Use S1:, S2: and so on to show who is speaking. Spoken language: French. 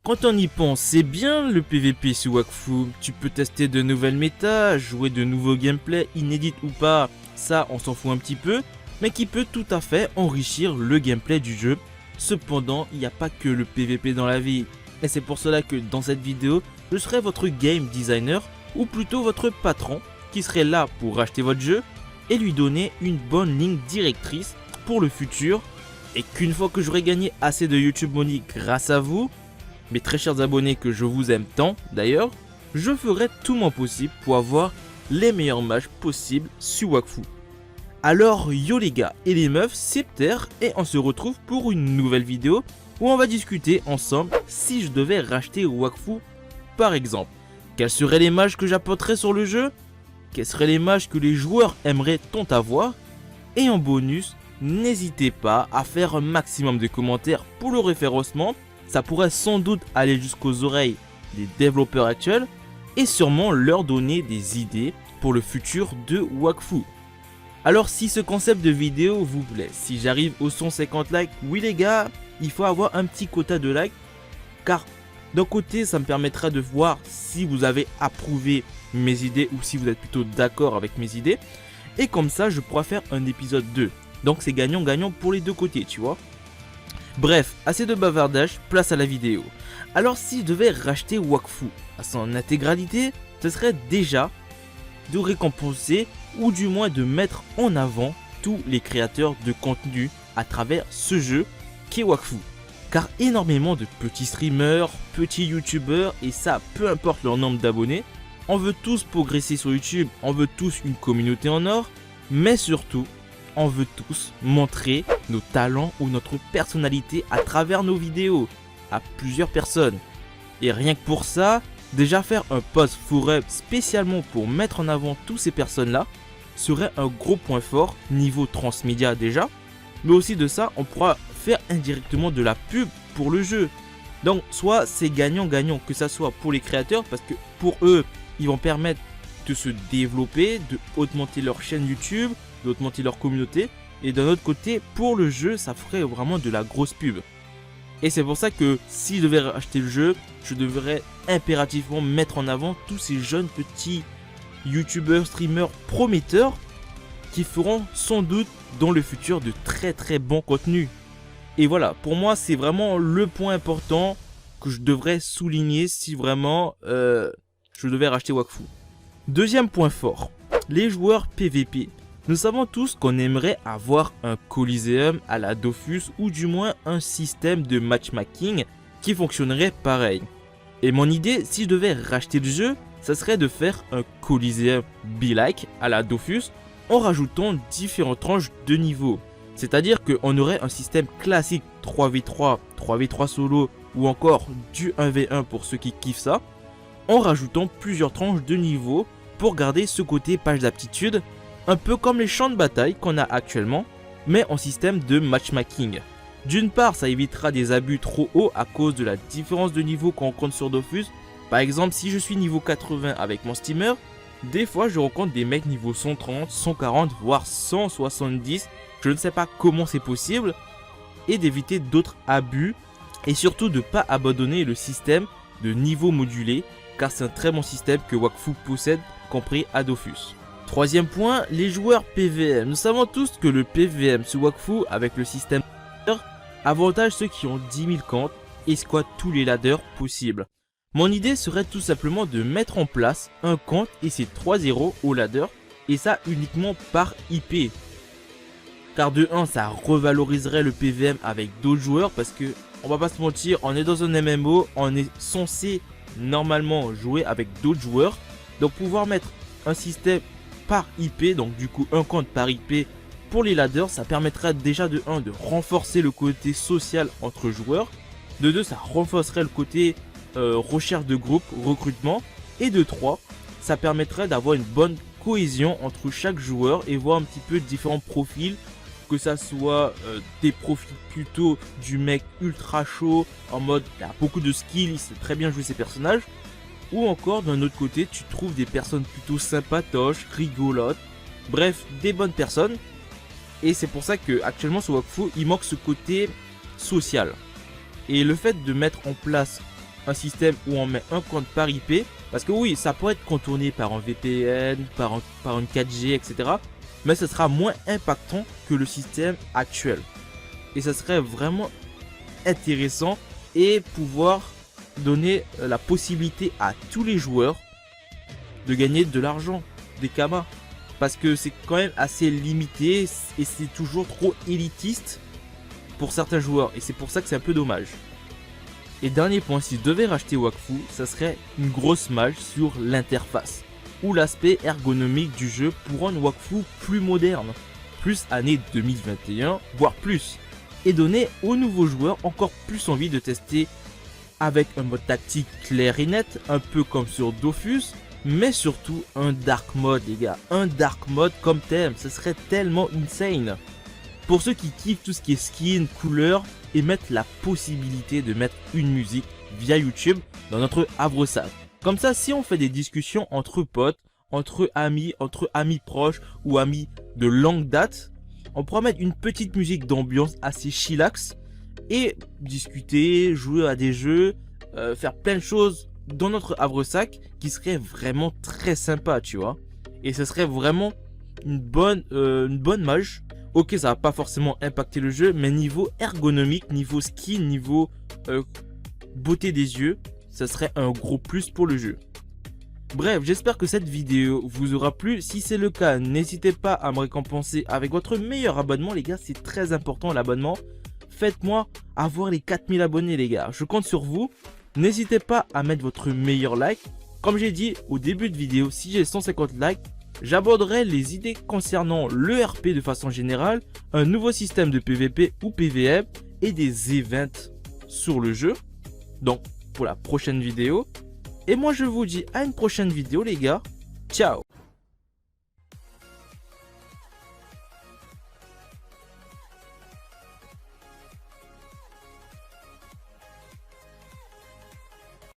S1: Quand on y pense, c'est bien le PVP sur Wakfu. Tu peux tester de nouvelles méta, jouer de nouveaux gameplays inédits ou pas, ça on s'en fout un petit peu, mais qui peut tout à fait enrichir le gameplay du jeu. Cependant, il n'y a pas que le PVP dans la vie. Et c'est pour cela que dans cette vidéo, je serai votre game designer, ou plutôt votre patron, qui serait là pour racheter votre jeu et lui donner une bonne ligne directrice pour le futur. Et qu'une fois que j'aurai gagné assez de YouTube Money grâce à vous, mes très chers abonnés que je vous aime tant d'ailleurs, je ferai tout mon possible pour avoir les meilleurs matchs possibles sur Wakfu. Alors yo les gars et les meufs, c'est Pter et on se retrouve pour une nouvelle vidéo où on va discuter ensemble si je devais racheter Wakfu par exemple. Quels seraient les matchs que j'apporterais sur le jeu? Quels seraient les matchs que les joueurs aimeraient tant avoir? Et en bonus, n'hésitez pas à faire un maximum de commentaires pour le référencement. Ça pourrait sans doute aller jusqu'aux oreilles des développeurs actuels et sûrement leur donner des idées pour le futur de Wakfu. Alors si ce concept de vidéo vous plaît, si j'arrive aux 150 likes, oui les gars, il faut avoir un petit quota de likes, car d'un côté ça me permettra de voir si vous avez approuvé mes idées ou si vous êtes plutôt d'accord avec mes idées, et comme ça je pourrai faire un épisode 2. Donc c'est gagnant-gagnant pour les deux côtés, tu vois. Bref, assez de bavardage, place à la vidéo. Alors si je devais racheter Wakfu à son intégralité, ce serait déjà de récompenser ou du moins de mettre en avant tous les créateurs de contenu à travers ce jeu qui est Wakfu. Car énormément de petits streamers, petits youtubeurs, et ça peu importe leur nombre d'abonnés, on veut tous progresser sur YouTube, on veut tous une communauté en or, mais surtout on veut tous montrer nos talents ou notre personnalité à travers nos vidéos à plusieurs personnes. Et rien que pour ça, déjà faire un post FourUp spécialement pour mettre en avant toutes ces personnes-là serait un gros point fort niveau transmédia déjà. Mais aussi de ça, on pourra faire indirectement de la pub pour le jeu. Donc soit c'est gagnant-gagnant, que ça soit pour les créateurs parce que pour eux, ils vont permettre de se développer, de augmenter leur chaîne YouTube, d'augmenter leur communauté, et d'un autre côté pour le jeu ça ferait vraiment de la grosse pub. Et c'est pour ça que si je devais acheter le jeu, je devrais impérativement mettre en avant tous ces jeunes petits youtubeurs, streamers prometteurs qui feront sans doute dans le futur de très bons contenus. Et voilà, pour moi c'est vraiment le point important que je devrais souligner si vraiment je devais racheter Wakfu. Deuxième point fort, les joueurs PVP. Nous savons tous qu'on aimerait avoir un Coliseum à la Dofus ou du moins un système de matchmaking qui fonctionnerait pareil. Et mon idée, si je devais racheter le jeu, ça serait de faire un Coliseum be-like à la Dofus en rajoutant différentes tranches de niveau. C'est-à-dire qu'on aurait un système classique 3v3, 3v3 solo ou encore du 1v1 pour ceux qui kiffent ça, en rajoutant plusieurs tranches de niveau pour garder ce côté page d'aptitude, un peu comme les champs de bataille qu'on a actuellement, mais en système de matchmaking. D'une part, ça évitera des abus trop hauts à cause de la différence de niveau qu'on rencontre sur Dofus. Par exemple, si je suis niveau 80 avec mon steamer, des fois je rencontre des mecs niveau 130, 140, voire 170. Je ne sais pas comment c'est possible. Et d'éviter d'autres abus. Et surtout de ne pas abandonner le système de niveau modulé, car c'est un très bon système que Wakfu possède, compris à Dofus. Troisième point, les joueurs PVM. Nous savons tous que le PVM sur Wakfu avec le système avantage ceux qui ont 10 000 comptes et squattent tous les ladders possibles. Mon idée serait tout simplement de mettre en place un compte et ses 3 0 au ladder, et ça uniquement par IP. Car de 1 ça revaloriserait le PVM avec d'autres joueurs parce que on va pas se mentir, on est dans un MMO, on est censé normalement jouer avec d'autres joueurs. Donc pouvoir mettre un système par IP, donc du coup un compte par IP pour les ladders, ça permettra déjà de 1 de renforcer le côté social entre joueurs, de 2 ça renforcerait le côté recherche de groupe, recrutement, et de 3 ça permettrait d'avoir une bonne cohésion entre chaque joueur et voir un petit peu différents profils, que ça soit des profils plutôt du mec ultra chaud en mode il a beaucoup de skills, il sait très bien jouer ses personnages, ou encore d'un autre côté tu trouves des personnes plutôt sympatoches, rigolotes, bref des bonnes personnes. Et c'est pour ça que actuellement sur Wakfu il manque ce côté social, et le fait de mettre en place un système où on met un compte par IP. Parce que oui, ça pourrait être contourné par un VPN, par une 4G, etc. Mais ce sera moins impactant que le système actuel. Et ça serait vraiment intéressant et pouvoir donner la possibilité à tous les joueurs de gagner de l'argent, des kamas. Parce que c'est quand même assez limité et c'est toujours trop élitiste pour certains joueurs. Et c'est pour ça que c'est un peu dommage. Et dernier point, si je devais racheter Wakfu, ça serait une grosse mage sur l'interface ou l'aspect ergonomique du jeu pour rendre Wakfu plus moderne, plus année 2021, voire plus, et donner aux nouveaux joueurs encore plus envie de tester avec un mode tactique clair et net, un peu comme sur Dofus, mais surtout un dark mode les gars, un dark mode comme thème, ce serait tellement insane. Pour ceux qui kiffent tout ce qui est skin, couleur et mettre la possibilité de mettre une musique via YouTube dans notre havresac. Comme ça, si on fait des discussions entre potes, entre amis proches ou amis de longue date, on pourra mettre une petite musique d'ambiance assez chillax et discuter, jouer à des jeux, faire plein de choses dans notre havresac qui serait vraiment très sympa, tu vois. Et ce serait vraiment une bonne mage. Ok, ça va pas forcément impacter le jeu, mais niveau ergonomique, niveau skin, niveau beauté des yeux, ça serait un gros plus pour le jeu. Bref, j'espère que cette vidéo vous aura plu. Si c'est le cas, n'hésitez pas à me récompenser avec votre meilleur abonnement, les gars. C'est très important l'abonnement. Faites-moi avoir les 4000 abonnés, les gars. Je compte sur vous. N'hésitez pas à mettre votre meilleur like. Comme j'ai dit au début de vidéo, si j'ai 150 likes, j'aborderai les idées concernant le RP de façon générale, un nouveau système de PVP ou PVM et des events sur le jeu. Donc, pour la prochaine vidéo. Et moi, je vous dis à une prochaine vidéo, les gars. Ciao!